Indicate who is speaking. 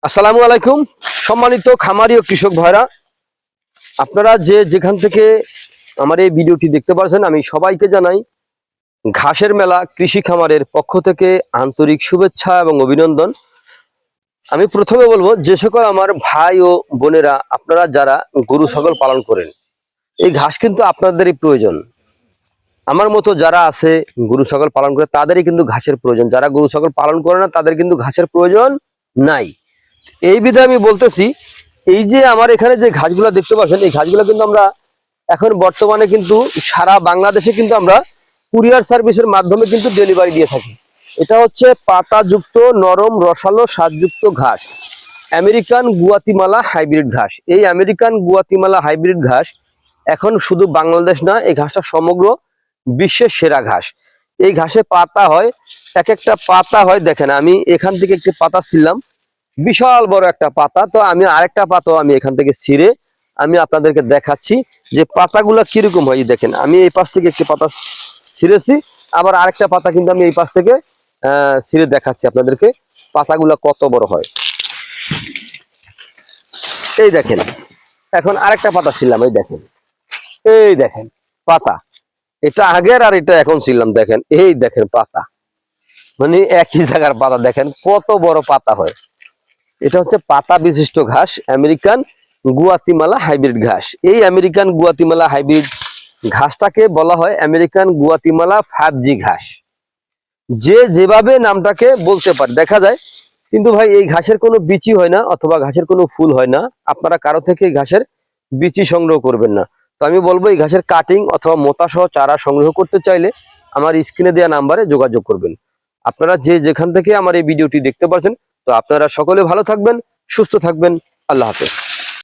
Speaker 1: আসসালামু আলাইকুম সম্মানিত খামারি ও কৃষক ভাইরা, আপনারা যেখান থেকে আমার এই ভিডিওটি দেখতে পাচ্ছেন, আমি সবাইকে জানাই ঘাসের মেলা কৃষি খামারের পক্ষ থেকে আন্তরিক শুভেচ্ছা এবং অভিনন্দন। আমি প্রথমে বলবো, যে সকল আমার ভাই ও বোনেরা আপনারা যারা গরু ছাগল পালন করেন, এই ঘাস কিন্তু আপনাদেরই প্রয়োজন। আমার মতো যারা আছে গরু ছাগল পালন করে তাদেরই কিন্তু ঘাসের প্রয়োজন, যারা গরু ছাগল পালন করে না তাদের কিন্তু ঘাসের প্রয়োজন নাই। এই বিধায় আমি বলতেছি, এই যে আমার এখানে যে ঘাসগুলো দেখতে পাচ্ছেন, এই ঘাসগুলো কিন্তু আমরা এখন বর্তমানে কিন্তু সারা বাংলাদেশে কিন্তু আমরা কুরিয়ার সার্ভিসের মাধ্যমে কিন্তু ডেলিভারি দিয়ে থাকি। এটা হচ্ছে পাতাযুক্ত নরম রসালো স্বাদযুক্ত ঘাস, আমেরিকান গুয়াতিমালা হাইব্রিড ঘাস। এই আমেরিকান গুয়াতিমালা হাইব্রিড ঘাস এখন শুধু বাংলাদেশ না, এই ঘাসটা সমগ্র বিশ্বের সেরা ঘাস। এই ঘাসে পাতা হয়, এক একটা পাতা হয়, দেখেন আমি এখান থেকে একটি পাতা ছিলাম, বিশাল বড় একটা পাতা। তো আমি আরেকটা পাতা আমি এখান থেকে ছিঁড়ে আমি আপনাদেরকে দেখাচ্ছি যে পাতাগুলো কিরকম হয়। দেখেন আমি এই পাশ থেকে একটি পাতা ছিঁড়েছি, আবার আরেকটা পাতা কিন্তু আমি এই পাশ থেকে ছিঁড়ে দেখাচ্ছি আপনাদেরকে পাতাগুলো কত বড় হয়। এই দেখেন, এখন আরেকটা পাতা ছিলাম, এই দেখেন পাতা, এটা আগের আর এটা এখন ছিলাম, দেখেন এই দেখেন পাতা, মানে একই জায়গার পাতা, দেখেন কত বড় পাতা হয়। এটা হচ্ছে পাতা বিশিষ্ট ঘাস, আমেরিকান গুয়াতিমালা হাইব্রিড ঘাস। এই আমেরিকান গুয়াতিমালা হাইব্রিড ঘাসটাকে বলা হয় আমেরিকান গুয়াতিমালা 5G ঘাস। যেভাবে নামটাকে বলতে পারে দেখা যায়, কিন্তু ভাই এই ঘাসের কোনো বিচি হয় না অথবা ঘাসের কোনো ফুল হয় না। আপনারা কারো থেকে এই ঘাসের বিচি সংগ্রহ করবেন না। তো আমি বলবো, এই ঘাসের কাটিং অথবা মোটা সহ চারা সংগ্রহ করতে চাইলে আমার স্ক্রিনে দেওয়া নাম্বারে যোগাযোগ করবেন। আপনারা যেখান থেকে আমার এই ভিডিওটি দেখতে পাচ্ছেন, তো আপনারা সকলে ভালো থাকবেন, সুস্থ থাকবেন। আল্লাহ হাফেজ।